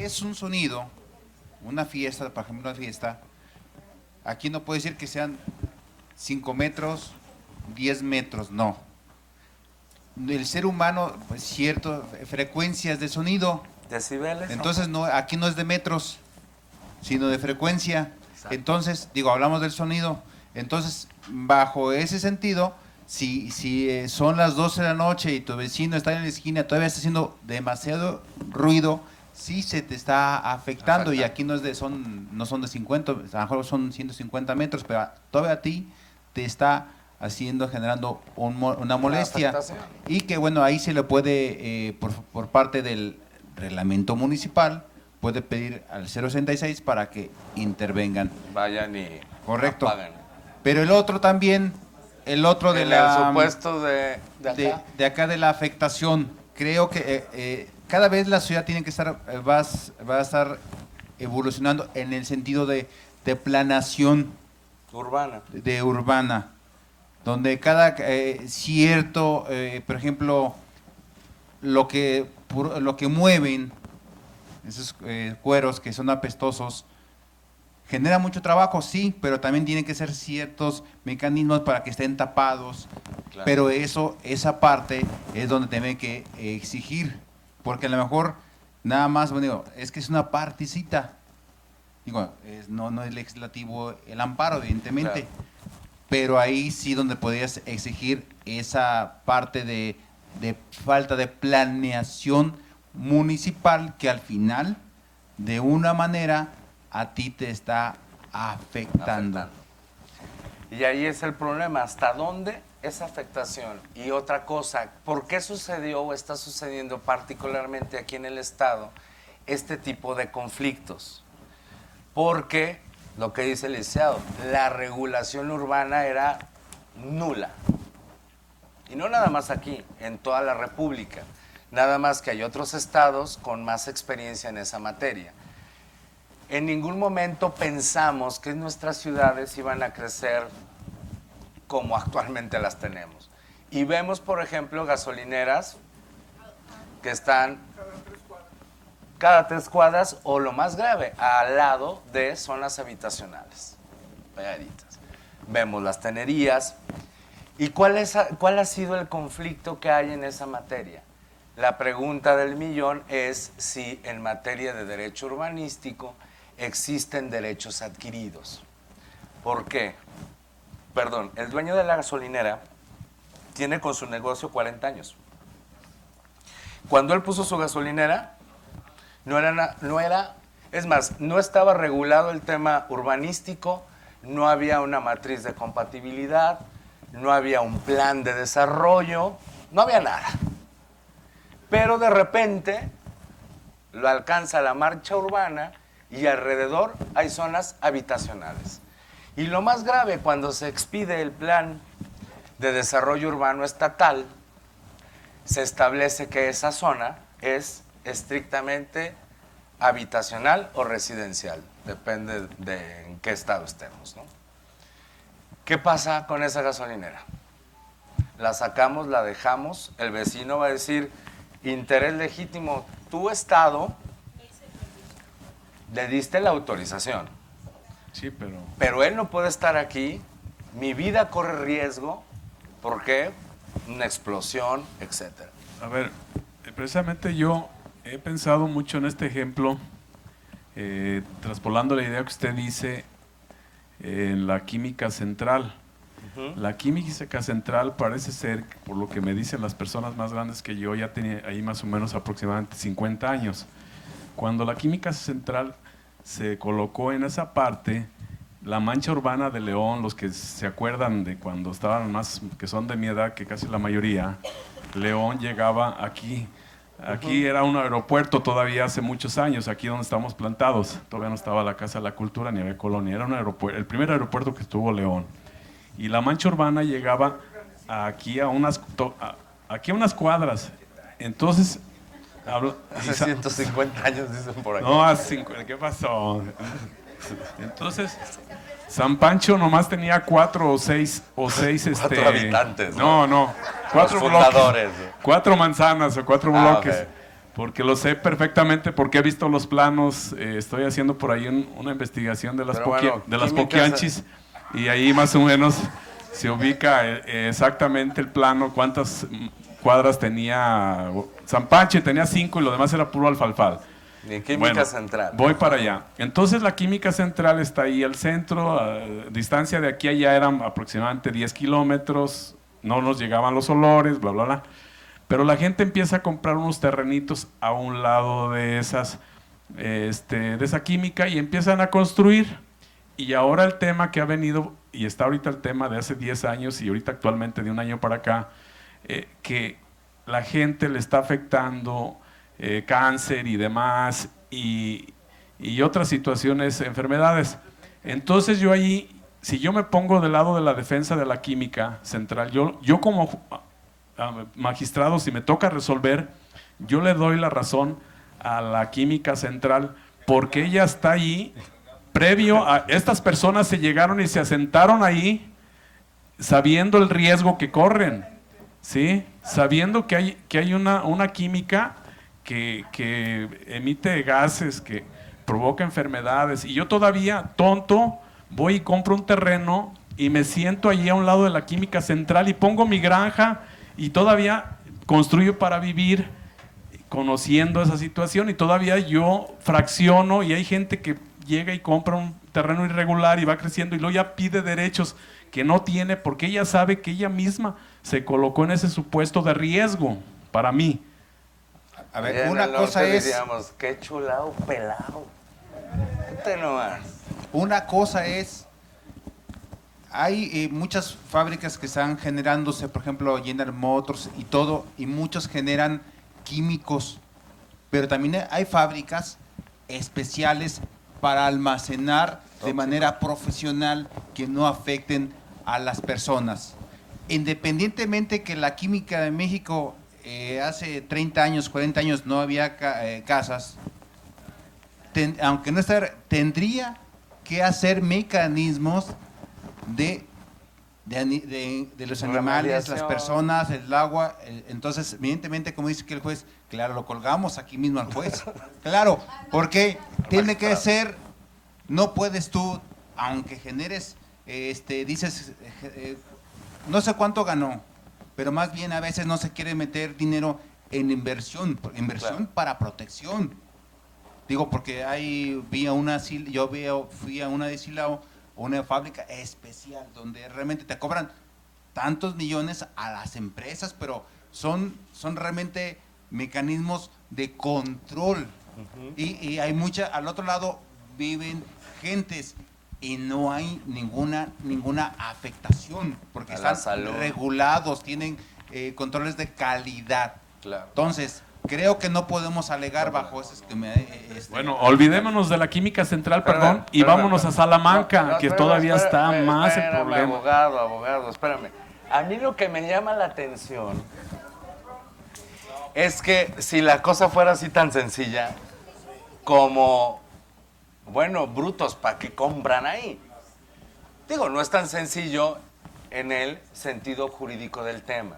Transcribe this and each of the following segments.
es un sonido, una fiesta, por ejemplo, una fiesta, aquí no puede decir que sean 5 metros, 10 metros, no. El ser humano, pues ciertas frecuencias de sonido. Decibeles. Entonces no, aquí no es de metros, sino de frecuencia. Exacto. Entonces, digo, hablamos del sonido. Entonces, bajo ese sentido, si son las 12 de la noche y tu vecino está en la esquina, todavía está haciendo demasiado ruido, sí se te está afectando. Y aquí no son de 50, a lo mejor son 150 metros, pero todavía a ti te está generando una molestia. Y que bueno, ahí se le puede, por parte del reglamento municipal, puede pedir al 066 para que intervengan. Vayan y correcto. Apagan. Pero el otro también, el otro de el supuesto de acá. De acá de la afectación, creo que cada vez la ciudad tiene que estar, va a estar evolucionando en el sentido de planación urbana. De urbana, donde cada cierto, por ejemplo, lo que mueven esos cueros que son apestosos, genera mucho trabajo, sí, pero también tienen que ser ciertos mecanismos para que estén tapados. Claro. Pero esa parte es donde tienen que exigir, porque a lo mejor nada más, bueno, digo, es que es una partecita. Digo, no es legislativo el amparo, evidentemente, claro. Pero ahí sí donde podrías exigir esa parte de falta de planeación municipal que al final, de una manera, a ti te está afectando. Y ahí es el problema, ¿hasta dónde esa afectación? Y otra cosa, ¿por qué sucedió o está sucediendo particularmente aquí en el estado este tipo de conflictos? Porque, lo que dice el licenciado, la regulación urbana era nula. Y no nada más aquí, en toda la República. Nada más que hay otros estados con más experiencia en esa materia. En ningún momento pensamos que nuestras ciudades iban a crecer como actualmente las tenemos. Y vemos, por ejemplo, gasolineras que están cada 3 cuadras o lo más grave, al lado de zonas habitacionales, pegaditas. Vemos las tenerías. ¿Y cuál ha sido el conflicto que hay en esa materia? La pregunta del millón es si en materia de derecho urbanístico existen derechos adquiridos. ¿Por qué? Perdón, el dueño de la gasolinera tiene con su negocio 40 años. Cuando él puso su gasolinera, no estaba regulado el tema urbanístico, no había una matriz de compatibilidad, no había un plan de desarrollo, no había nada. Pero de repente lo alcanza la marcha urbana y alrededor hay zonas habitacionales. Y lo más grave, cuando se expide el plan de desarrollo urbano estatal, se establece que esa zona es estrictamente habitacional o residencial, depende de en qué estado estemos, ¿no? ¿Qué pasa con esa gasolinera? La sacamos, la dejamos, el vecino va a decir, interés legítimo, tu estado le diste la autorización. Sí, pero él no puede estar aquí, mi vida corre riesgo, ¿por qué? Una explosión, etcétera. A ver, precisamente yo he pensado mucho en este ejemplo, traspolando la idea que usted dice en la química central. La química central parece ser, por lo que me dicen las personas más grandes que yo, ya tenía ahí más o menos aproximadamente 50 años. Cuando la química central se colocó en esa parte, la mancha urbana de León, los que se acuerdan de cuando estaban más, que son de mi edad, que casi la mayoría, León llegaba aquí. Aquí era un aeropuerto todavía hace muchos años, aquí donde estamos plantados. Todavía no estaba la Casa de la Cultura ni había colonia. Era un aeropuerto, el primer aeropuerto que estuvo León. Y la mancha urbana llegaba aquí a unas cuadras. Entonces... Hace 150 años dicen por aquí. No, hace 50, ¿qué pasó? Entonces, San Pancho nomás tenía 4 o 6 4 habitantes. No, 4 fundadores. bloques. 4 manzanas o 4 bloques. Okay. porque lo sé perfectamente, porque he visto los planos, estoy haciendo por ahí una investigación de las, de las Poquianchis, y ahí más o menos se ubica exactamente el plano, cuántas cuadras tenía San Pancho, y tenía 5 y lo demás era puro alfalfal. En Química Central. Voy para allá. Entonces la Química Central está ahí al centro, a distancia de aquí a allá eran aproximadamente 10 kilómetros, no nos llegaban los olores, bla, bla, bla. Pero la gente empieza a comprar unos terrenitos a un lado de de esa química y empiezan a construir. Y ahora el tema que ha venido, y está ahorita el tema de hace 10 años y ahorita actualmente de un año para acá, que la gente le está afectando cáncer y demás, y otras situaciones, enfermedades. Entonces yo ahí, si yo me pongo del lado de la defensa de la Química Central, yo como magistrado, si me toca resolver, yo le doy la razón a la Química Central, porque ella está ahí, previo a estas personas se llegaron y se asentaron ahí, sabiendo el riesgo que corren, ¿sí? Sabiendo que hay una química que emite gases, que provoca enfermedades, y yo todavía, tonto, voy y compro un terreno y me siento allí a un lado de la Química Central y pongo mi granja y todavía construyo para vivir conociendo esa situación, y todavía yo fracciono, y hay gente que llega y compra un terreno irregular y va creciendo y luego ya pide derechos que no tiene, porque ella sabe que ella misma se colocó en ese supuesto de riesgo para mí. A ver, una cosa es... Diríamos, qué chulado pelado. Nomás. Una cosa es... Hay muchas fábricas que están generándose, por ejemplo, General Motors y todo, y muchos generan químicos, pero también hay fábricas especiales para almacenar de manera profesional que no afecten a las personas. Independientemente que la química de México hace 30 años, 40 años no había casas, aunque no esté, tendría que hacer mecanismos de los animales, las personas, el agua. Entonces, evidentemente, como dice que el juez, claro, lo colgamos aquí mismo al juez. Claro, porque tiene que ser, no puedes tú, aunque generes, dices, no sé cuánto ganó, pero más bien a veces no se quiere meter dinero en inversión claro, para protección. Digo, porque fui a una de Silao, una fábrica especial donde realmente te cobran tantos millones a las empresas, pero son realmente mecanismos de control. Y hay al otro lado viven gentes y no hay ninguna afectación, porque están regulados, tienen controles de calidad. Claro. Entonces, creo que no podemos alegar bajo ese... Bueno, olvidémonos de la Química Central, perdón, y vámonos a Salamanca, que todavía está más el problema. Abogado, espérame. A mí lo que me llama la atención es que si la cosa fuera así tan sencilla como, bueno, brutos, ¿para qué compran ahí? Digo, no es tan sencillo en el sentido jurídico del tema.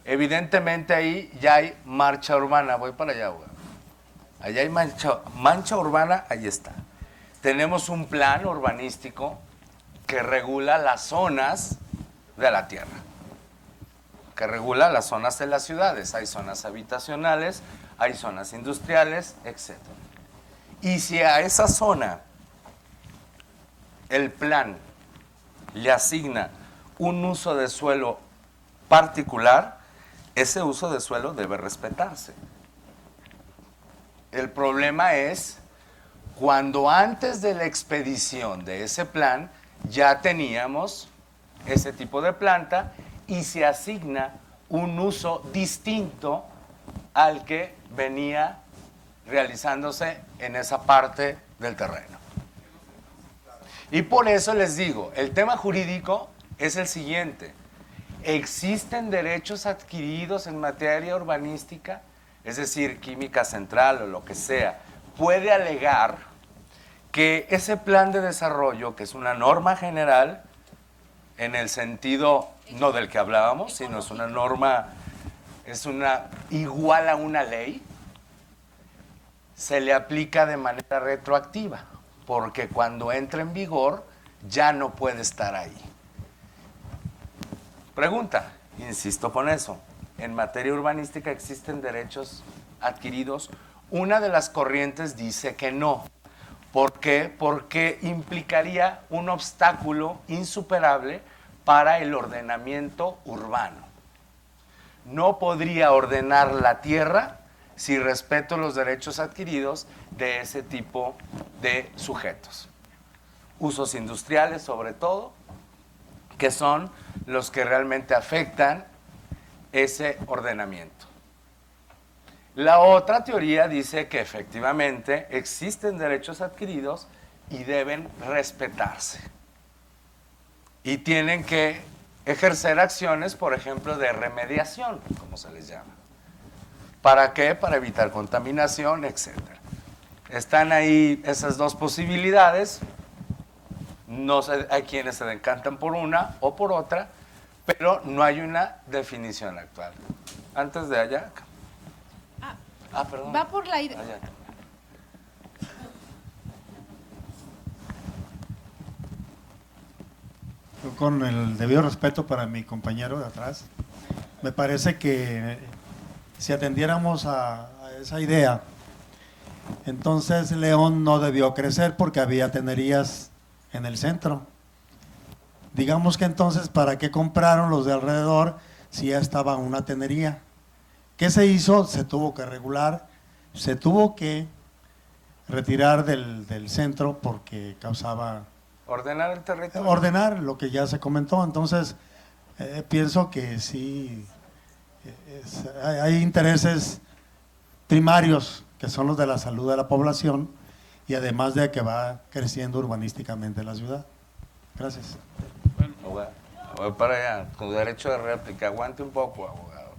Evidentemente ahí ya hay marcha urbana. Voy para allá, güey. Allá hay mancha urbana, ahí está. Tenemos un plan urbanístico que regula las zonas de la tierra, que regula las zonas de las ciudades. Hay zonas habitacionales, hay zonas industriales, etc. Y si a esa zona el plan le asigna un uso de suelo particular, ese uso de suelo debe respetarse. El problema es cuando antes de la expedición de ese plan ya teníamos ese tipo de planta y se asigna un uso distinto al que venía realizándose en esa parte del terreno. Y por eso les digo, el tema jurídico es el siguiente. ¿Existen derechos adquiridos en materia urbanística? Es decir, Química Central o lo que sea, puede alegar que ese plan de desarrollo, que es una norma general, en el sentido no del que hablábamos, sino es una norma, igual a una ley, se le aplica de manera retroactiva, porque cuando entra en vigor ya no puede estar ahí. Pregunta, insisto con eso, en materia urbanística existen derechos adquiridos. Una de las corrientes dice que no. ¿Por qué? Porque implicaría un obstáculo insuperable para el ordenamiento urbano. No podría ordenar la tierra si respeto los derechos adquiridos de ese tipo de sujetos. Usos industriales, sobre todo, que son los que realmente afectan ese ordenamiento. La otra teoría dice que efectivamente existen derechos adquiridos y deben respetarse. Y tienen que ejercer acciones, por ejemplo, de remediación, como se les llama. ¿Para qué? Para evitar contaminación, etc. Están ahí esas dos posibilidades. No sé, hay quienes se decantan por una o por otra, pero no hay una definición actual. Antes de allá. Perdón. Va por la idea. Allá. Yo, con el debido respeto para mi compañero de atrás, me parece que si atendiéramos a esa idea, entonces León no debió crecer porque había tenerías en el centro. Digamos que entonces, ¿para qué compraron los de alrededor si ya estaba una tenería? ¿Qué se hizo? Se tuvo que regular, se tuvo que retirar del centro porque causaba... Ordenar el territorio. Ordenar lo que ya se comentó. Entonces, pienso que sí, hay intereses primarios que son los de la salud de la población y además de que va creciendo urbanísticamente la ciudad. Gracias. Voy para allá, con derecho de réplica. Aguante un poco, abogado.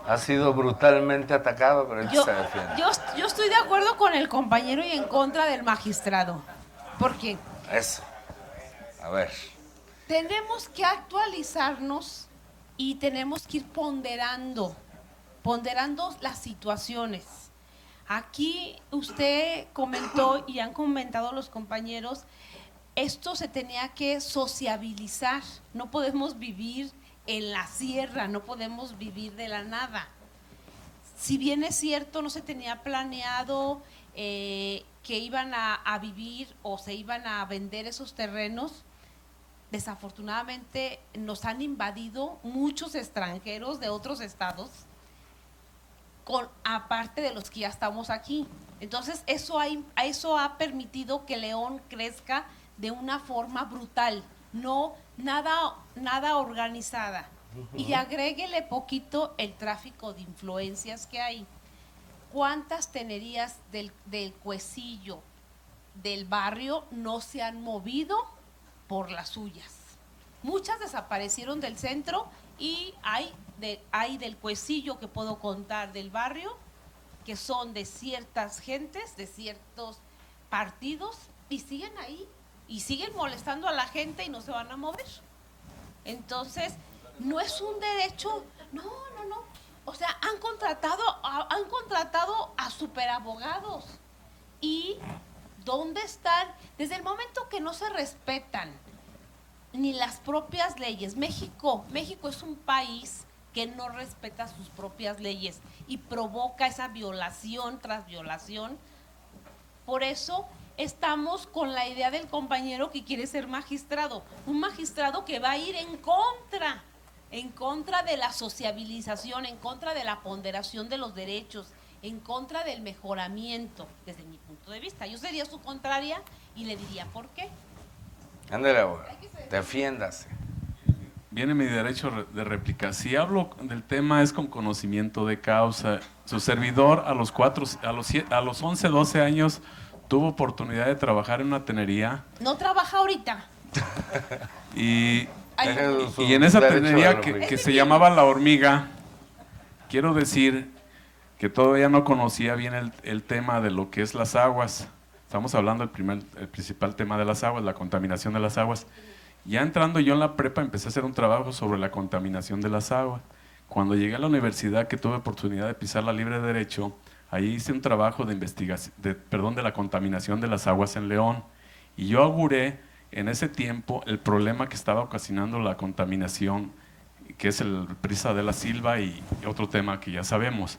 Ha sido brutalmente atacado, pero él se defiende. Yo estoy de acuerdo con el compañero y en contra del magistrado. ¿Por qué? Eso. A ver. Tenemos que actualizarnos y tenemos que ir ponderando las situaciones. Aquí usted comentó y han comentado los compañeros, esto se tenía que sociabilizar. No podemos vivir en la sierra, no podemos vivir de la nada. Si bien es cierto, no se tenía planeado que iban a vivir o se iban a vender esos terrenos, desafortunadamente nos han invadido muchos extranjeros de otros estados, aparte de los que ya estamos aquí. Entonces eso ha permitido que León crezca de una forma brutal, no nada organizada. Y agréguele poquito el tráfico de influencias que hay. ¿Cuántas tenerías del Cuecillo, del barrio, no se han movido por las suyas? Muchas desaparecieron del centro y hay del Cuecillo, que puedo contar, del barrio, que son de ciertas gentes, de ciertos partidos, y siguen ahí, y siguen molestando a la gente y no se van a mover. Entonces, no es un derecho, no. O sea, han contratado a superabogados. ¿Y dónde están? Desde el momento que no se respetan ni las propias leyes. México es un país que no respeta sus propias leyes y provoca esa violación tras violación. Por eso estamos con la idea del compañero que quiere ser magistrado, un magistrado que va a ir en contra de la sociabilización, en contra de la ponderación de los derechos, en contra del mejoramiento, desde mi punto de vista. Yo sería su contraria y le diría ¿por qué? Ándale, abogado, defiéndase. Viene mi derecho de réplica. Si hablo del tema es con conocimiento de causa. Su servidor a los 11, 12 años tuvo oportunidad de trabajar en una tenería. No trabaja ahorita. Y en esa tenería que se llamaba La Hormiga, quiero decir que todavía no conocía bien el tema de lo que es las aguas. Estamos hablando el principal tema de las aguas, la contaminación de las aguas. Ya entrando yo en la prepa empecé a hacer un trabajo sobre la contaminación de las aguas. Cuando llegué a la universidad, que tuve oportunidad de pisar la libre derecho, Ahí hice un trabajo de investigación, de la contaminación de las aguas en León. Y yo auguré en ese tiempo el problema que estaba ocasionando la contaminación, que es el Prisa de la Silva y otro tema que ya sabemos.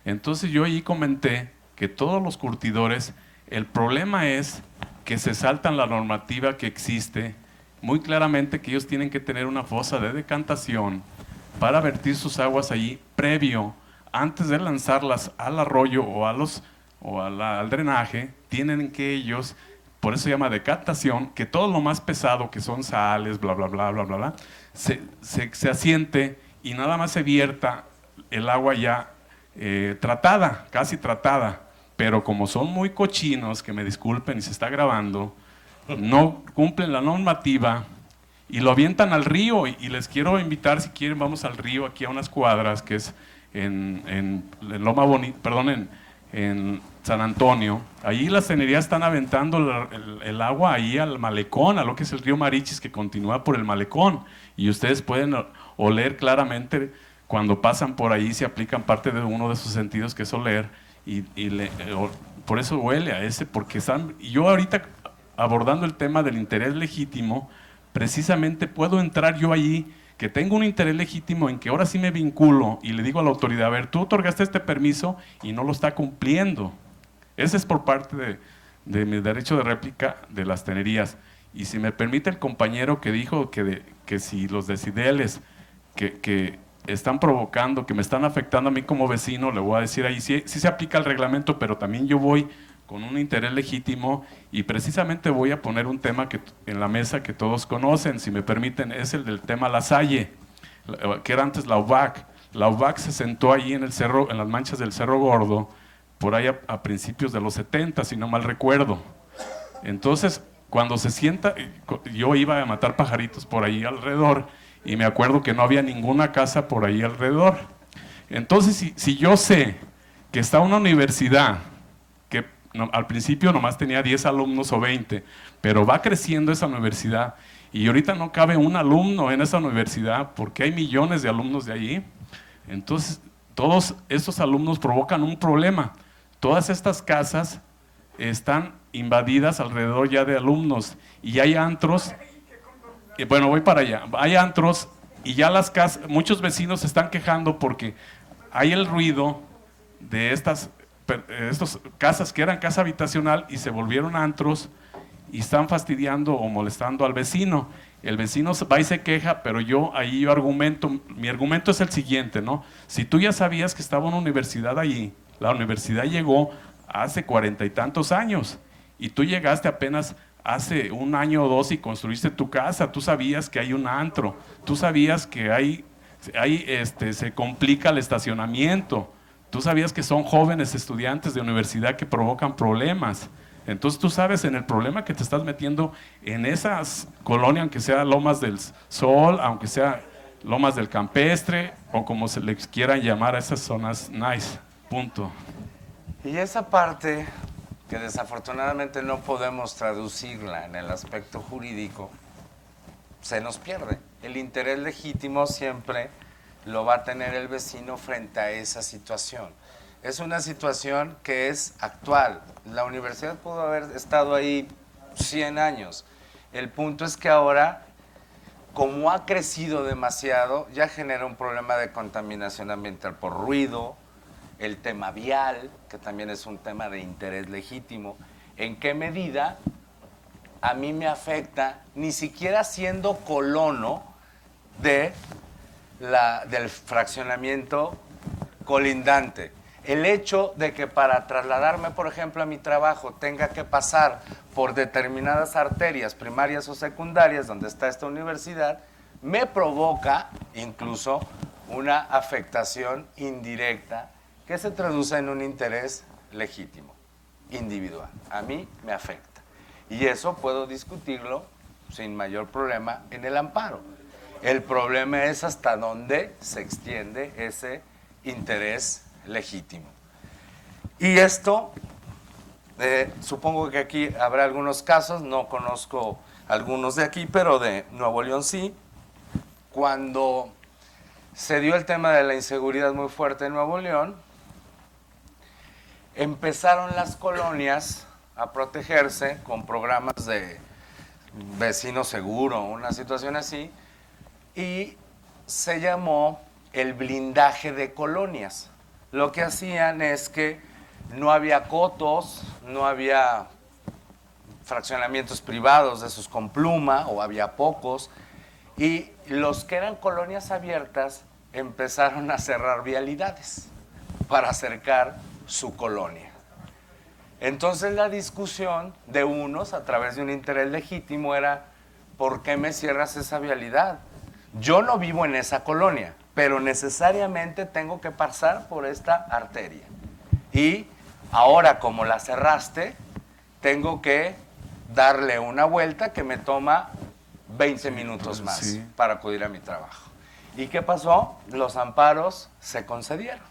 Entonces yo ahí comenté que todos los curtidores, el problema es que se saltan la normativa que existe, muy claramente que ellos tienen que tener una fosa de decantación para vertir sus aguas allí previo, antes de lanzarlas al arroyo o al drenaje, tienen que ellos, por eso se llama decantación, que todo lo más pesado, que son sales, bla, bla, bla, bla, bla, bla, se asiente y nada más se vierta el agua ya tratada, casi tratada. Pero como son muy cochinos, que me disculpen y se está grabando, no cumplen la normativa y lo avientan al río. Y les quiero invitar, si quieren, vamos al río, aquí a unas cuadras, que es en Loma Bonita, perdón, en San Antonio. Ahí las cenerías están aventando el agua ahí al malecón, a lo que es el río Marichis, que continúa por el malecón. Y ustedes pueden oler claramente, cuando pasan por ahí, se aplican parte de uno de sus sentidos, que es oler. Por eso huele a ese, porque yo ahorita abordando el tema del interés legítimo, precisamente puedo entrar yo allí, que tengo un interés legítimo en que ahora sí me vinculo y le digo a la autoridad, a ver, tú otorgaste este permiso y no lo está cumpliendo. Ese es por parte de mi derecho de réplica de las tenerías. Y si me permite el compañero que dijo que si los decibeles que están provocando, que me están afectando a mí como vecino, le voy a decir ahí, sí se aplica el reglamento, pero también yo voy con un interés legítimo y precisamente voy a poner un tema en la mesa que todos conocen, si me permiten, es el del tema La Salle, que era antes la UBAC. La UBAC se sentó ahí en el cerro, en las manchas del Cerro Gordo, por ahí a principios de los 70, si no mal recuerdo. Entonces, cuando se sienta, yo iba a matar pajaritos por ahí alrededor, y me acuerdo que no había ninguna casa por ahí alrededor. Entonces, si yo sé que está una universidad, que al principio nomás tenía 10 alumnos o 20, pero va creciendo esa universidad, y ahorita no cabe un alumno en esa universidad, porque hay millones de alumnos de allí, entonces todos estos alumnos provocan un problema. Todas estas casas están invadidas alrededor ya de alumnos, y hay antros. Bueno, voy para allá. Hay antros y ya las casas, muchos vecinos se están quejando porque hay el ruido de estas casas que eran casa habitacional y se volvieron antros y están fastidiando o molestando al vecino. El vecino va y se queja, pero yo argumento, mi argumento es el siguiente, ¿no? Si tú ya sabías que estaba una universidad allí, la universidad llegó hace 40 y tantos años y tú llegaste apenas hace un año o dos y construiste tu casa, tú sabías que hay un antro, tú sabías que se complica el estacionamiento, tú sabías que son jóvenes estudiantes de universidad que provocan problemas. Entonces tú sabes en el problema que te estás metiendo en esas colonias, aunque sea Lomas del Sol, aunque sea Lomas del Campestre, o como se les quieran llamar a esas zonas nice, punto. Y esa parte que desafortunadamente no podemos traducirla en el aspecto jurídico, se nos pierde. El interés legítimo siempre lo va a tener el vecino frente a esa situación. Es una situación que es actual. La universidad pudo haber estado ahí 100 años. El punto es que ahora, como ha crecido demasiado, ya genera un problema de contaminación ambiental por ruido, el tema vial, que también es un tema de interés legítimo. ¿En qué medida a mí me afecta, ni siquiera siendo colono del fraccionamiento colindante? El hecho de que para trasladarme, por ejemplo, a mi trabajo tenga que pasar por determinadas arterias primarias o secundarias donde está esta universidad, me provoca incluso una afectación indirecta que se traduce en un interés legítimo, individual. A mí me afecta. Y eso puedo discutirlo sin mayor problema en el amparo. El problema es hasta dónde se extiende ese interés legítimo. Y esto, supongo que aquí habrá algunos casos, no conozco algunos de aquí, pero de Nuevo León sí. Cuando se dio el tema de la inseguridad muy fuerte en Nuevo León, empezaron las colonias a protegerse con programas de vecino seguro, una situación así, y se llamó el blindaje de colonias. Lo que hacían es que no había cotos, no había fraccionamientos privados de esos con pluma, o había pocos, y los que eran colonias abiertas empezaron a cerrar vialidades para acercar su colonia. Entonces la discusión de unos a través de un interés legítimo era: ¿por qué me cierras esa vialidad? Yo no vivo en esa colonia, pero necesariamente tengo que pasar por esta arteria. Y ahora, como la cerraste, tengo que darle una vuelta que me toma 20 minutos más para acudir a mi trabajo. ¿Y qué pasó? Los amparos se concedieron.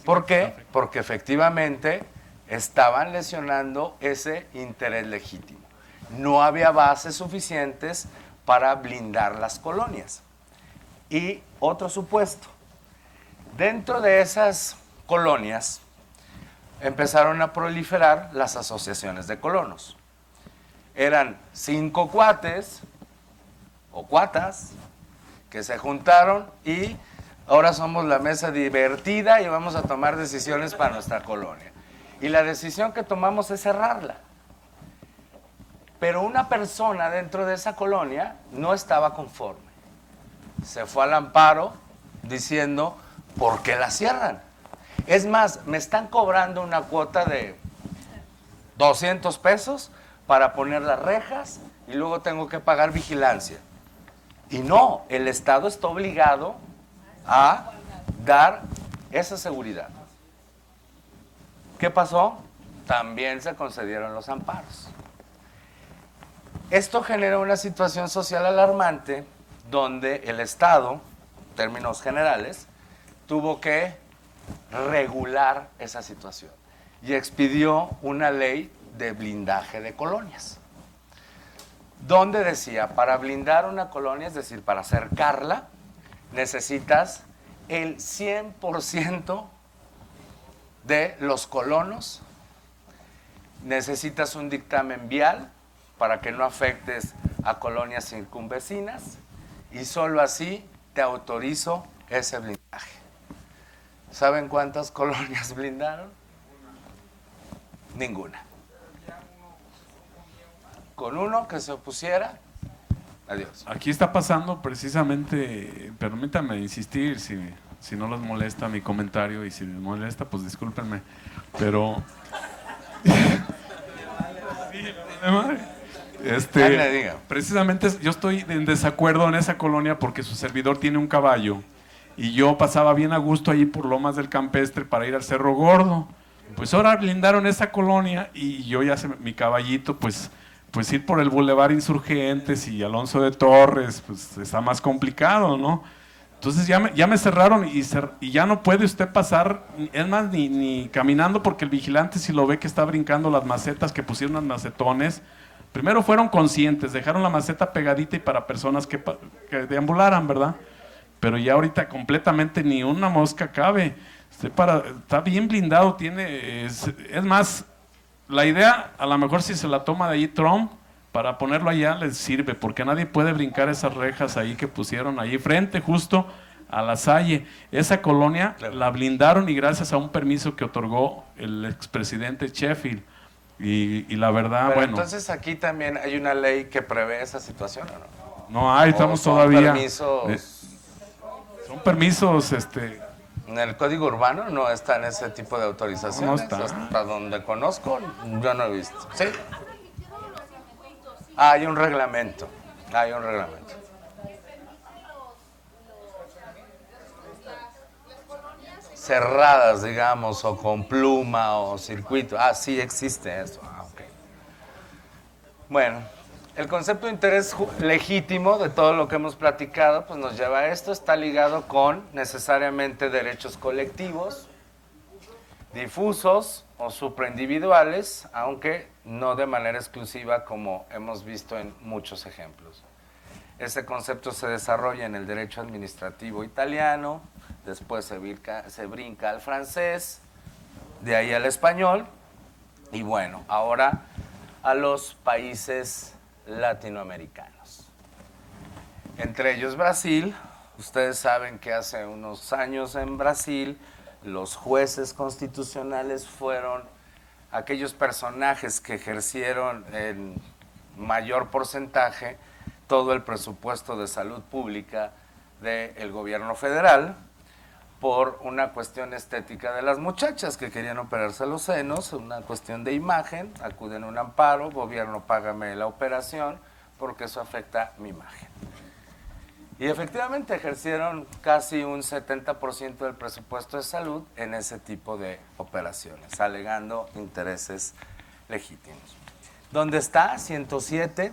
¿Por qué? Porque efectivamente estaban lesionando ese interés legítimo. No había bases suficientes para blindar las colonias. Y otro supuesto: dentro de esas colonias empezaron a proliferar las asociaciones de colonos. Eran 5 cuates o cuatas que se juntaron y ahora somos la mesa divertida y vamos a tomar decisiones para nuestra colonia. Y la decisión que tomamos es cerrarla. Pero una persona dentro de esa colonia no estaba conforme. Se fue al amparo diciendo: ¿por qué la cierran? Es más, me están cobrando una cuota de 200 pesos para poner las rejas y luego tengo que pagar vigilancia. Y no, el Estado está obligado a dar esa seguridad. ¿Qué pasó? También se concedieron los amparos. Esto genera una situación social alarmante donde el Estado, en términos generales, tuvo que regular esa situación y expidió una ley de blindaje de colonias, donde decía: para blindar una colonia, es decir, para cercarla, necesitas el 100% de los colonos, necesitas un dictamen vial para que no afectes a colonias circunvecinas, y solo así te autorizo ese blindaje. ¿Saben cuántas colonias blindaron? Ninguna. Con uno que se opusiera, adiós. Aquí está pasando precisamente, permítanme insistir, si no les molesta mi comentario, y si les molesta, pues discúlpenme, pero precisamente yo estoy en desacuerdo en esa colonia porque su servidor tiene un caballo y yo pasaba bien a gusto allí por Lomas del Campestre para ir al Cerro Gordo. Pues ahora blindaron esa colonia y yo mi caballito, pues ir por el Boulevard Insurgentes y Alonso de Torres, pues está más complicado, ¿no? Entonces ya me cerraron y ya no puede usted pasar, es más, ni caminando, porque el vigilante, si lo ve que está brincando las macetas, que pusieron unas macetones, primero fueron conscientes, dejaron la maceta pegadita y para personas que deambularan, ¿verdad? Pero ya ahorita completamente ni una mosca cabe. Está bien blindado, es más, la idea, a lo mejor si se la toma de ahí Trump, para ponerlo allá les sirve, porque nadie puede brincar esas rejas ahí que pusieron ahí frente justo a La Salle. Esa colonia la blindaron y gracias a un permiso que otorgó el expresidente Sheffield. Y la verdad, pero bueno. Entonces aquí también hay una ley que prevé esa situación, ¿o no? No hay, estamos son todavía. Son permisos, En el Código Urbano no están ese tipo de autorizaciones. No está. Hasta donde conozco, yo no he visto. ¿Sí? Hay un reglamento. Cerradas, digamos, o con pluma o circuito. Sí existe eso. Ok. Bueno, el concepto de interés legítimo de todo lo que hemos platicado, pues nos lleva a esto. Está ligado con necesariamente derechos colectivos, difusos o supraindividuales, aunque no de manera exclusiva como hemos visto en muchos ejemplos. Ese concepto se desarrolla en el derecho administrativo italiano, después se brinca al francés, de ahí al español, y bueno, ahora a los países latinoamericanos. Entre ellos Brasil. Ustedes saben que hace unos años en Brasil los jueces constitucionales fueron aquellos personajes que ejercieron en mayor porcentaje todo el presupuesto de salud pública del gobierno federal por una cuestión estética de las muchachas que querían operarse los senos, una cuestión de imagen, acuden a un amparo, gobierno págame la operación porque eso afecta mi imagen. Y efectivamente ejercieron casi un 70% del presupuesto de salud en ese tipo de operaciones, alegando intereses legítimos. ¿Dónde está? 107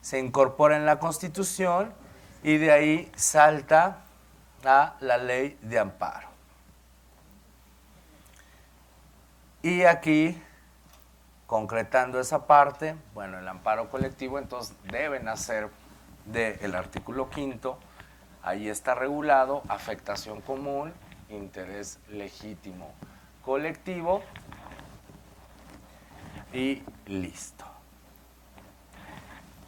se incorpora en la Constitución y de ahí salta a la ley de amparo. Y aquí, concretando esa parte, bueno, el amparo colectivo entonces debe nacer del artículo 5º, ahí está regulado afectación común, interés legítimo colectivo y listo.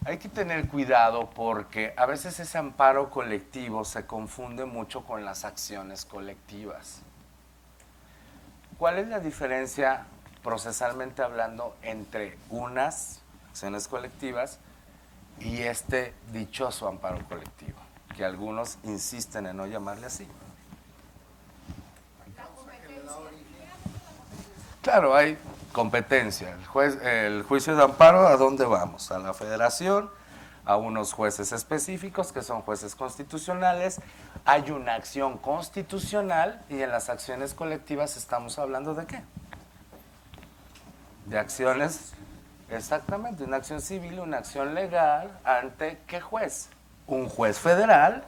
Hay que tener cuidado porque a veces ese amparo colectivo se confunde mucho con las acciones colectivas. ¿Cuál es la diferencia procesalmente hablando entre unas acciones colectivas y este dichoso amparo colectivo, que algunos insisten en no llamarle así? Claro, hay competencia. El juicio de amparo, ¿a dónde vamos? A la federación, a unos jueces específicos que son jueces constitucionales. Hay una acción constitucional y en las acciones colectivas estamos hablando ¿de qué? De acciones. Exactamente, una acción civil, una acción legal, ¿ante qué juez? Un juez federal,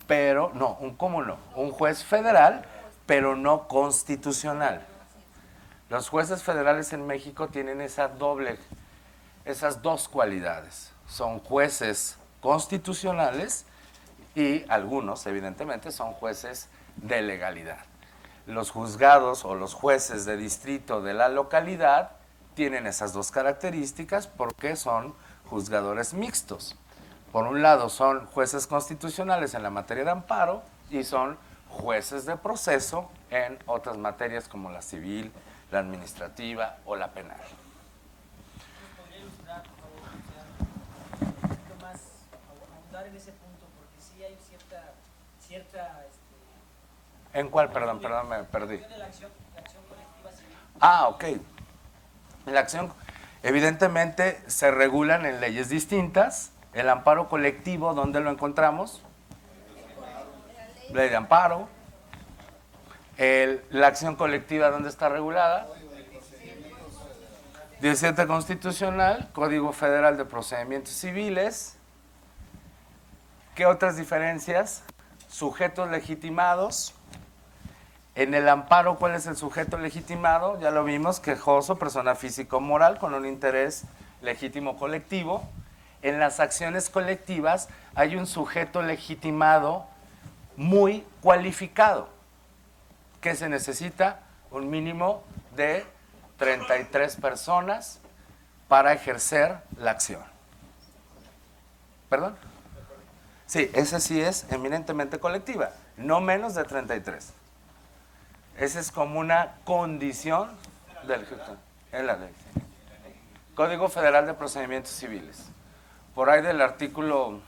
pero no, un juez federal, pero no constitucional. Los jueces federales en México tienen esas dos cualidades. Son jueces constitucionales y algunos, evidentemente, son jueces de legalidad. Los juzgados o los jueces de distrito de la localidad tienen esas dos características porque son juzgadores mixtos. Por un lado son jueces constitucionales en la materia de amparo y son jueces de proceso en otras materias como la civil, la administrativa o la penal. ¿Podría ilustrar, por favor, un poquito más, ahondar en ese punto? Porque sí hay cierta ¿En cuál? Perdón, me perdí. de la acción colectiva civil. Ah, ok. La acción, evidentemente, se regulan en leyes distintas. El amparo colectivo, ¿dónde lo encontramos? Ley de amparo. La acción colectiva, ¿dónde está regulada? 17 constitucional, Código Federal de Procedimientos Civiles. ¿Qué otras diferencias? Sujetos legitimados. En el amparo, ¿cuál es el sujeto legitimado? Ya lo vimos, quejoso, persona física o moral con un interés legítimo colectivo. En las acciones colectivas hay un sujeto legitimado muy cualificado, que se necesita un mínimo de 33 personas para ejercer la acción. ¿Perdón? Sí, esa sí es eminentemente colectiva, no menos de 33. Esa es como una condición del en la ley. Código Federal de Procedimientos Civiles. Por ahí del artículo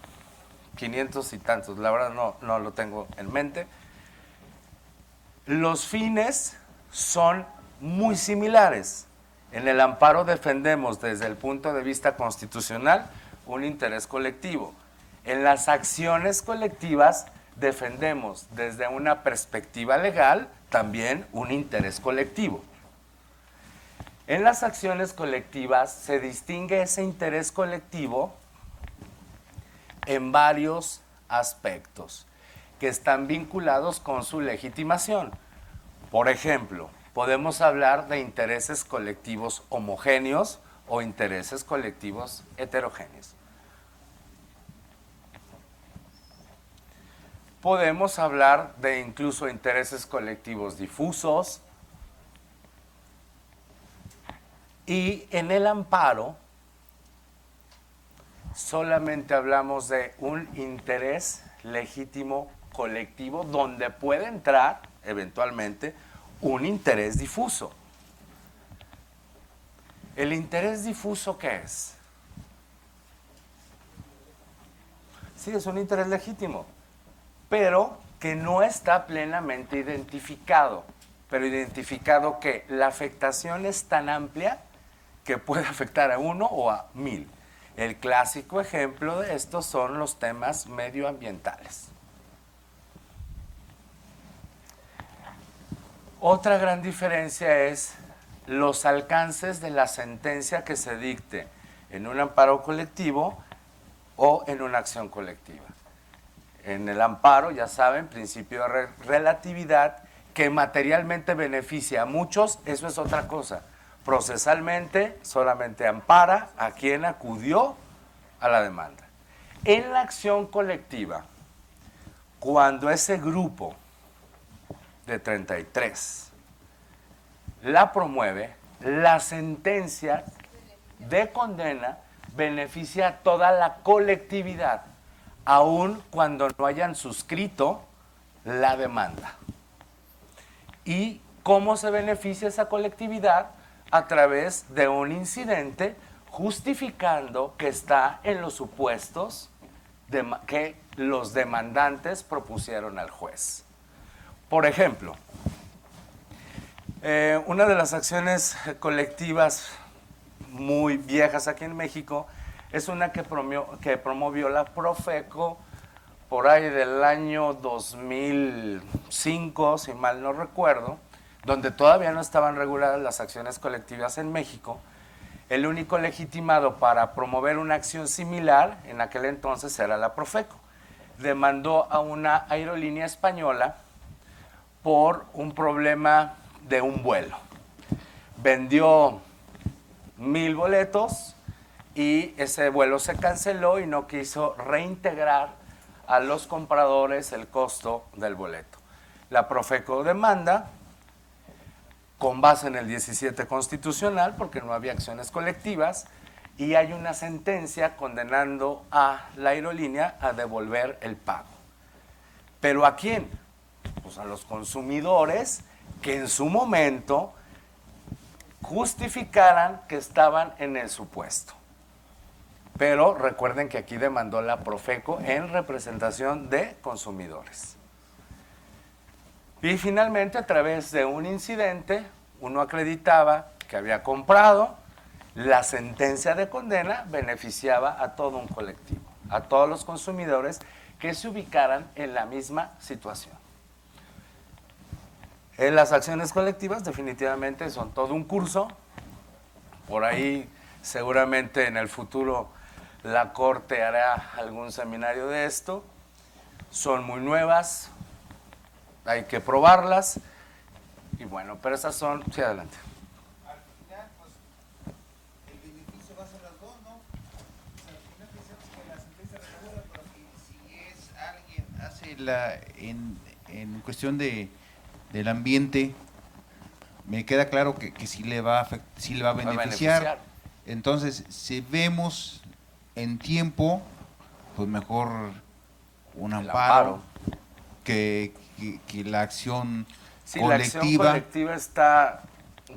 500 y tantos, la verdad no lo tengo en mente. Los fines son muy similares. En el amparo defendemos desde el punto de vista constitucional un interés colectivo. En las acciones colectivas defendemos desde una perspectiva legal también un interés colectivo. En las acciones colectivas se distingue ese interés colectivo en varios aspectos que están vinculados con su legitimación. Por ejemplo, podemos hablar de intereses colectivos homogéneos o intereses colectivos heterogéneos. Podemos hablar de incluso intereses colectivos difusos, Y en el amparo solamente hablamos de un interés legítimo colectivo donde puede entrar eventualmente un interés difuso. ¿El interés difuso qué es? Sí, es un interés legítimo, pero que no está plenamente identificado. Pero identificado que la afectación es tan amplia que puede afectar a 1 o a 1000. El clásico ejemplo de esto son los temas medioambientales. Otra gran diferencia es los alcances de la sentencia que se dicte en un amparo colectivo o en una acción colectiva. En el amparo, ya saben, principio de relatividad, que materialmente beneficia a muchos, eso es otra cosa. Procesalmente solamente ampara a quien acudió a la demanda. En la acción colectiva, cuando ese grupo de 33 la promueve, la sentencia de condena beneficia a toda la colectividad, aun cuando no hayan suscrito la demanda. ¿Y cómo se beneficia esa colectividad? A través de un incidente justificando que está en los supuestos que los demandantes propusieron al juez. Por ejemplo, una de las acciones colectivas muy viejas aquí en México es una que promovió la Profeco por ahí del año 2005, si mal no recuerdo, donde todavía no estaban reguladas las acciones colectivas en México. El único legitimado para promover una acción similar en aquel entonces era la Profeco. Demandó a una aerolínea española por un problema de un vuelo. Vendió 1000 boletos y ese vuelo se canceló y no quiso reintegrar a los compradores el costo del boleto. La Profeco demanda con base en el 17 constitucional, porque no había acciones colectivas, y hay una sentencia condenando a la aerolínea a devolver el pago. ¿Pero a quién? Pues a los consumidores que en su momento justificaran que estaban en el supuesto. Pero recuerden que aquí demandó la Profeco en representación de consumidores. Y finalmente, a través de un incidente, uno acreditaba que había comprado, la sentencia de condena beneficiaba a todo un colectivo, a todos los consumidores que se ubicaran en la misma situación. Las acciones colectivas definitivamente son todo un curso. Por ahí seguramente en el futuro la Corte hará algún seminario de esto. Son muy nuevas, hay que probarlas. Y bueno, pero esas son... Sí, adelante. Al final, pues, el beneficio va a ser las dos, ¿no? O sea, al final pensamos que la sentencia regula, pero si es alguien hace en cuestión del ambiente, me queda claro que sí le va a beneficiar. Entonces, si vemos en tiempo, pues mejor un amparo que la acción sí, colectiva. La acción colectiva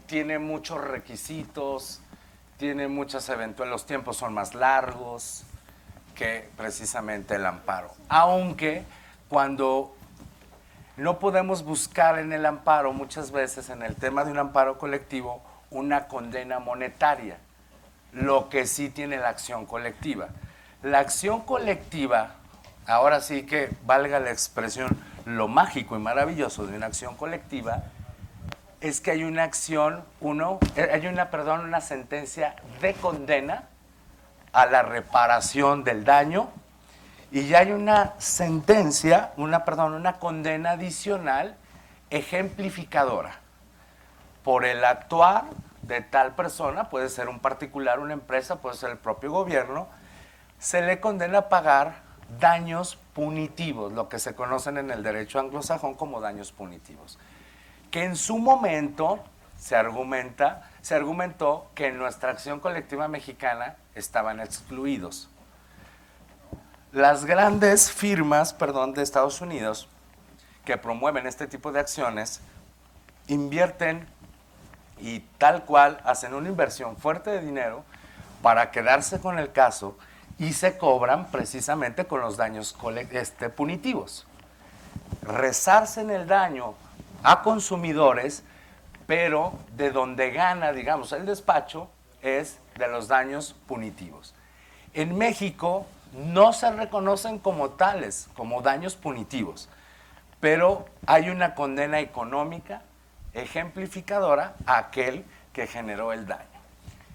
tiene muchos requisitos, tiene muchas eventuales, los tiempos son más largos que precisamente el amparo. Aunque cuando no podemos buscar en el amparo, muchas veces en el tema de un amparo colectivo, una condena monetaria, lo que sí tiene la acción colectiva. La acción colectiva, ahora sí que valga la expresión, lo mágico y maravilloso de una acción colectiva es que hay una acción, una sentencia de condena a la reparación del daño, y ya hay una sentencia, una condena adicional ejemplificadora por el actuar de tal persona, puede ser un particular, una empresa, puede ser el propio gobierno, se le condena a pagar daños punitivos, lo que se conocen en el derecho anglosajón como daños punitivos, que en su momento se argumentó que en nuestra acción colectiva mexicana estaban excluidos. Las grandes firmas, de Estados Unidos que promueven este tipo de acciones invierten y tal cual hacen una inversión fuerte de dinero para quedarse con el caso y se cobran precisamente con los daños punitivos. Resarcen el daño a consumidores, pero de donde gana, digamos, el despacho es de los daños punitivos. En México no se reconocen como tales, como daños punitivos, pero hay una condena económica ejemplificadora a aquel que generó el daño.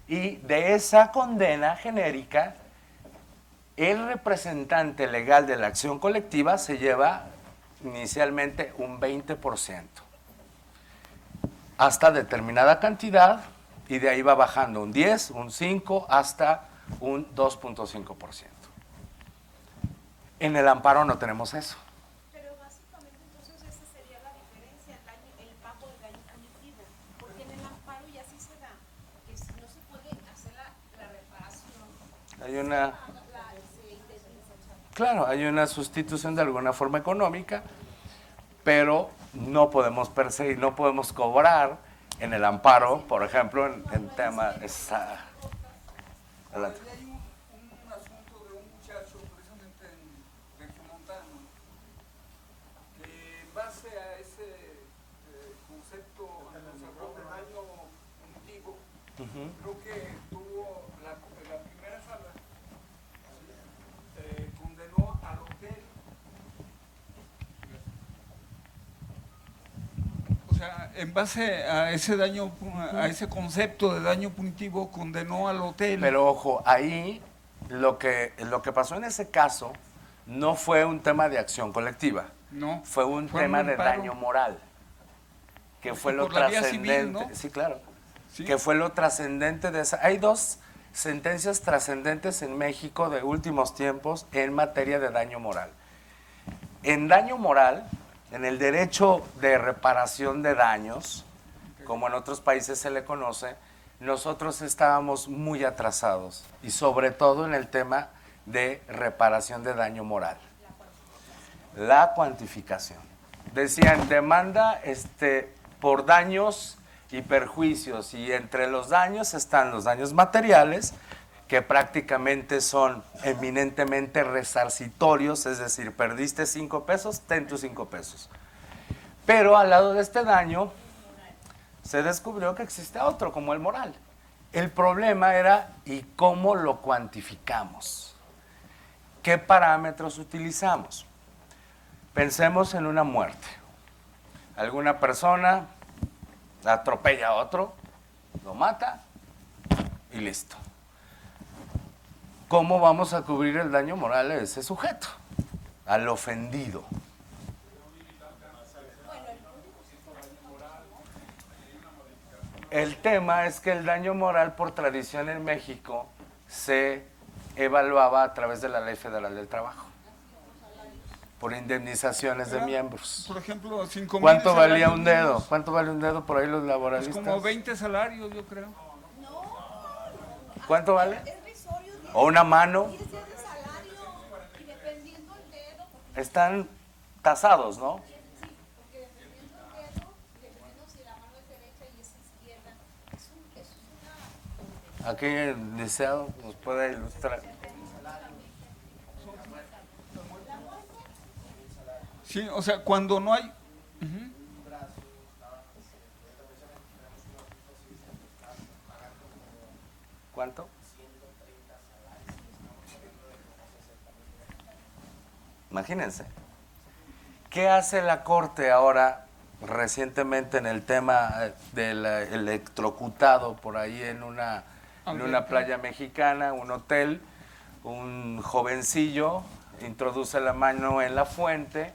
Y de esa condena genérica, el representante legal de la acción colectiva se lleva inicialmente un 20%, hasta determinada cantidad, y de ahí va bajando un 10, un 5, hasta un 2.5%. En el amparo no tenemos eso. Pero básicamente entonces esa sería la diferencia, el pago del daño punitivo, porque en el amparo ya sí se da, que si no se puede hacer la reparación, Hay una, claro, hay una sustitución de alguna forma económica, pero no podemos perseguir, no podemos cobrar en el amparo, por ejemplo, en tema... Adelante. Hay un asunto de un muchacho, precisamente en Regiomontano, que en base a ese concepto anglosajón de daño punitivo, creo que tuvo la primera sala, condenó al hotel. O sea, en base a ese daño, a ese concepto de daño punitivo, condenó al hotel. Pero ojo, ahí lo que pasó en ese caso no fue un tema de acción colectiva, No, fue un fue tema un de amparo. daño moral, que fue lo por la vía trascendente. civil, ¿no? Sí, claro. Sí. Que fue lo trascendente de esa. Hay dos sentencias trascendentes en México de últimos tiempos en materia de daño moral. En daño moral, en el derecho de reparación de daños, como en otros países se le conoce, nosotros estábamos muy atrasados, y sobre todo en el tema de reparación de daño moral. La cuantificación. Decían, demanda por daños y perjuicios, y entre los daños están los daños materiales, que prácticamente son eminentemente resarcitorios, es decir, perdiste 5 pesos, ten tus 5 pesos. Pero al lado de este daño se descubrió que existe otro, como el moral. El problema era, ¿y cómo lo cuantificamos? ¿Qué parámetros utilizamos? Pensemos en una muerte. Alguna persona atropella a otro, lo mata y listo. ¿Cómo vamos a cubrir el daño moral a ese sujeto, al ofendido? El tema es que el daño moral, por tradición en México, se evaluaba a través de la Ley Federal del Trabajo, por indemnizaciones de miembros. Por ejemplo, 5,000 ¿Cuánto valía salarios un dedo? mínimos. ¿Cuánto vale un dedo por ahí los Es laboralistas? como 20 salarios, yo creo. ¿Cuánto vale? es risorio, ¿O una mano? 10 días de salario, y dependiendo el dedo, porque Están tasados, ¿no? porque dependiendo el dedo, dependiendo si la mano es derecha y es izquierda, eso es una... Aquí el licenciado nos puede ilustrar. Sí, o sea, cuando no hay... ¿Cuánto? Imagínense. ¿Qué hace la Corte ahora recientemente en el tema del electrocutado por ahí en una playa mexicana, un hotel? Un jovencillo introduce la mano en la fuente,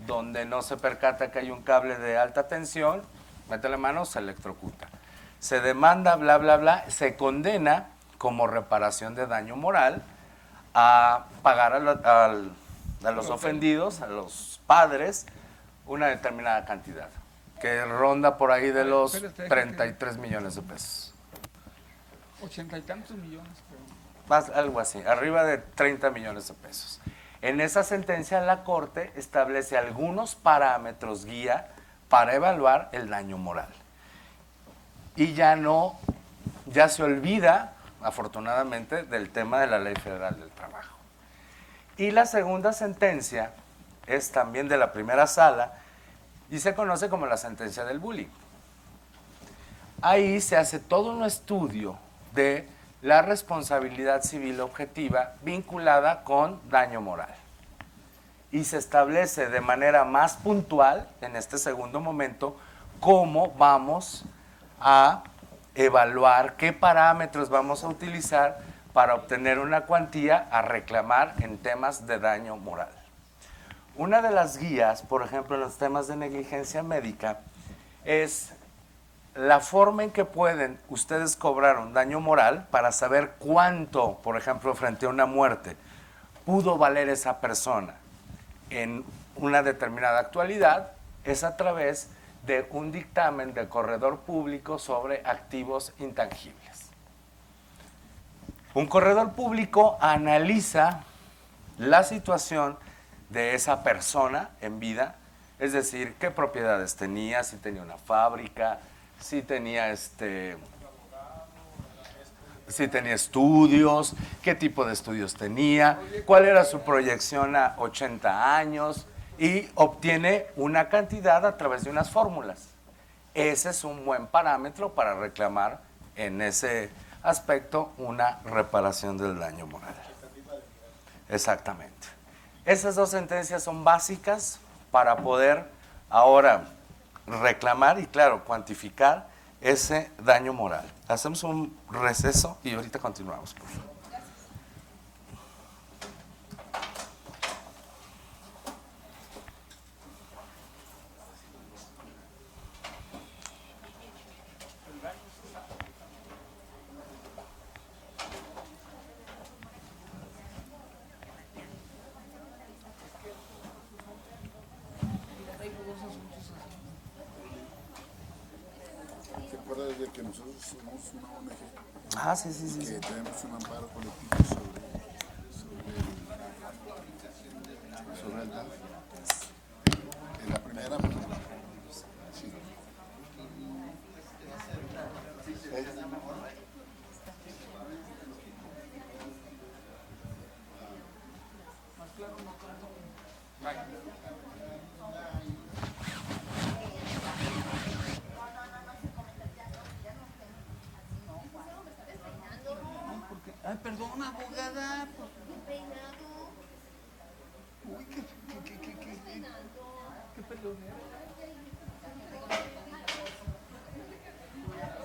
donde no se percata que hay un cable de alta tensión, mete la mano, se electrocuta. Se demanda, bla, bla, bla, se condena como reparación de daño moral a pagar a los ofendidos, a los padres, una determinada cantidad. que ronda por ahí de los Espérate, 33 millones de pesos. 80 y tantos millones, pero... Más, algo así, arriba de 30 millones de pesos. En esa sentencia la Corte establece algunos parámetros guía para evaluar el daño moral. Y ya se olvida, afortunadamente, del tema de la Ley Federal del Trabajo. Y la segunda sentencia es también de la primera sala y se conoce como la sentencia del bullying. Ahí se hace todo un estudio de la responsabilidad civil objetiva vinculada con daño moral. Y se establece de manera más puntual, en este segundo momento, cómo vamos a evaluar, qué parámetros vamos a utilizar para obtener una cuantía a reclamar en temas de daño moral. Una de las guías, por ejemplo, en los temas de negligencia médica, es la forma en que pueden ustedes cobrar un daño moral para saber cuánto, por ejemplo, frente a una muerte, pudo valer esa persona en una determinada actualidad, es a través de un dictamen del corredor público sobre activos intangibles. Un corredor público analiza la situación de esa persona en vida, es decir, qué propiedades tenía, si tenía una fábrica, si tenía estudios, qué tipo de estudios tenía, cuál era su proyección a 80 años y obtiene una cantidad a través de unas fórmulas. Ese es un buen parámetro para reclamar en ese aspecto una reparación del daño moral. Exactamente. Esas dos sentencias son básicas para poder ahora reclamar y, claro, cuantificar ese daño moral. Hacemos un receso y ahorita continuamos, por favor. ¿Te acuerdas de que nosotros somos una ONG Ah, sí, sí, sí. que sí. tenemos un amparo colectivo sobre el DAF? En la primera, sí. Ay, perdón, abogada. Uy, qué pelonero.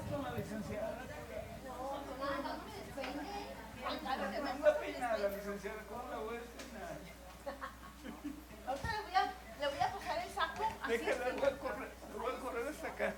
Con la licenciada. No anda peinada la licenciada, ¿cómo la voy a despeinar? Ahorita le voy a pasar el saco. Déjala, le voy a correr hasta acá.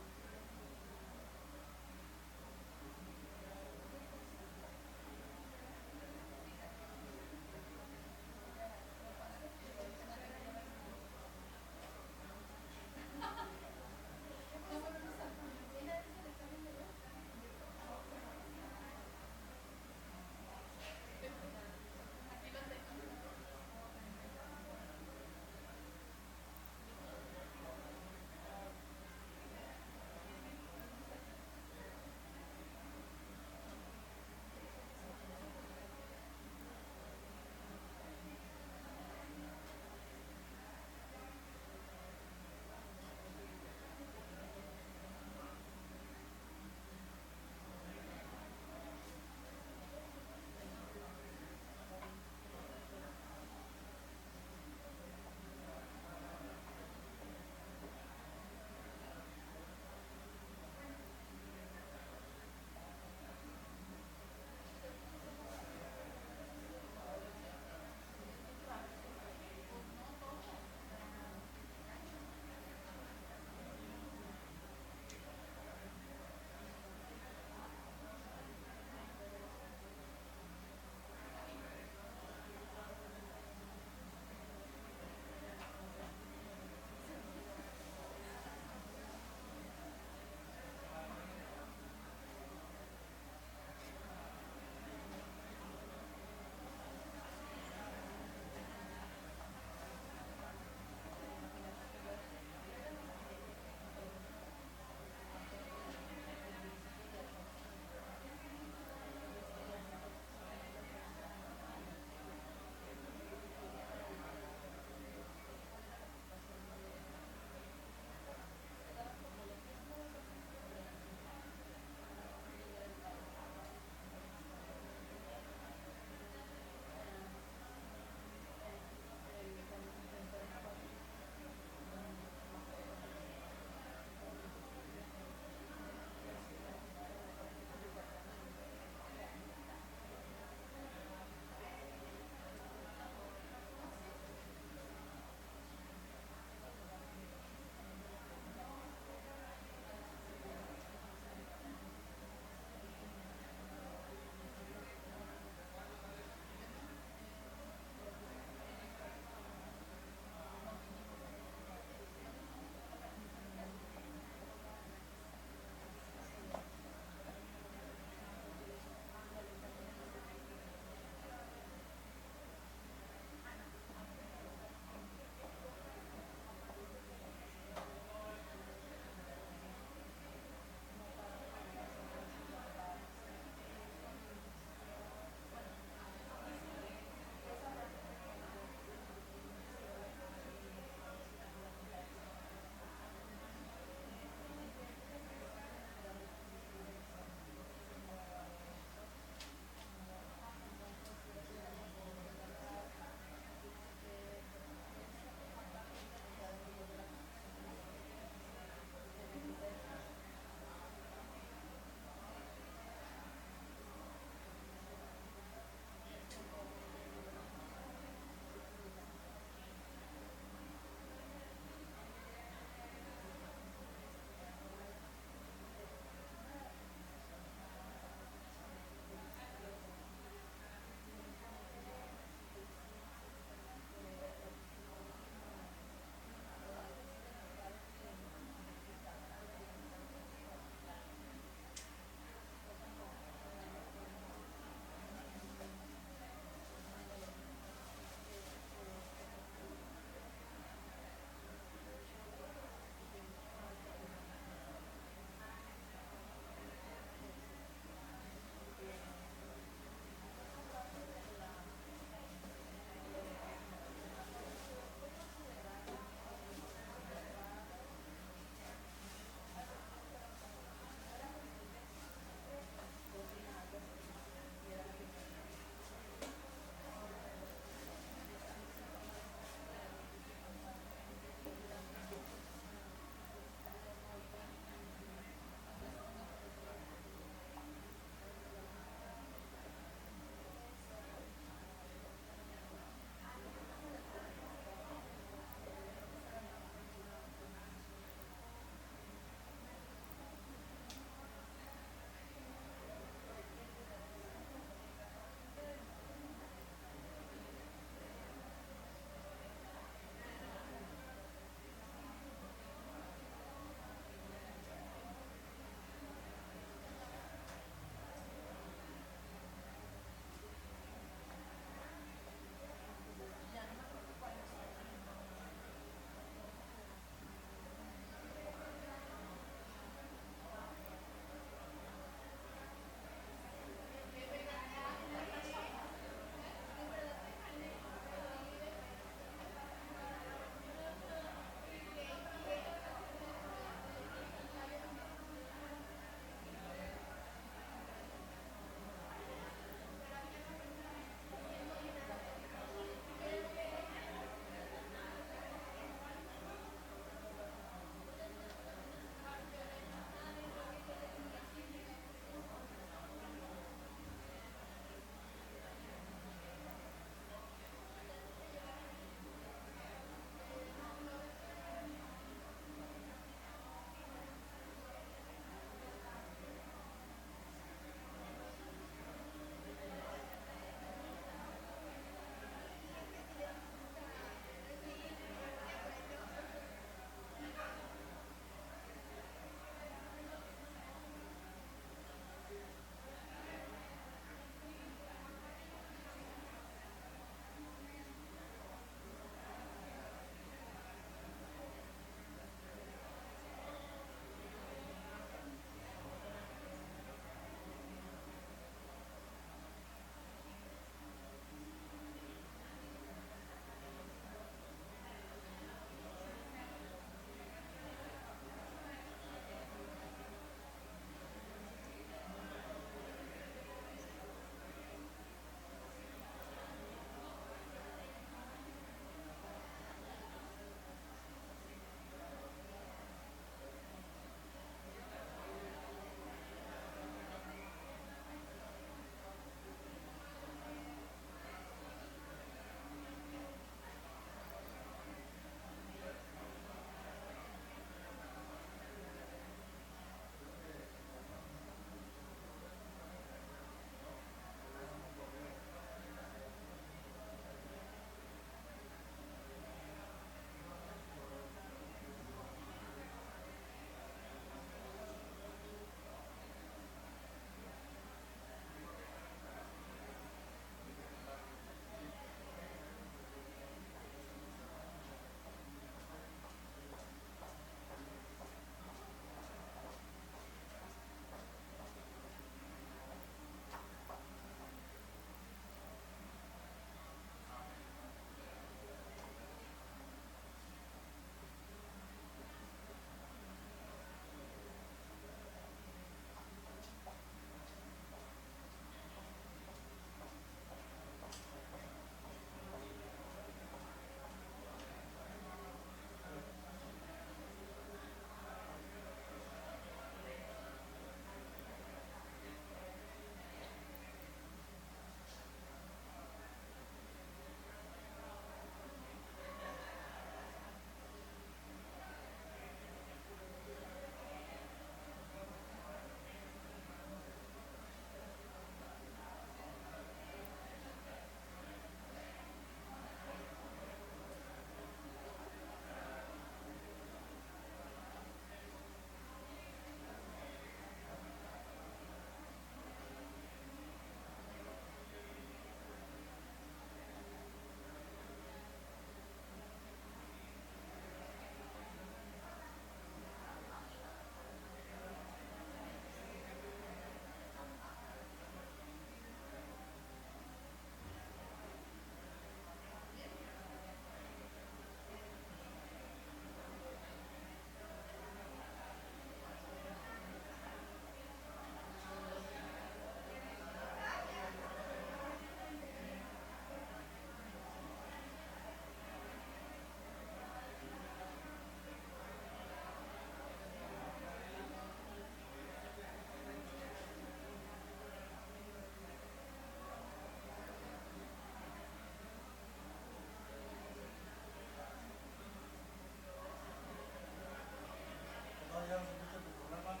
compañeros, en este programa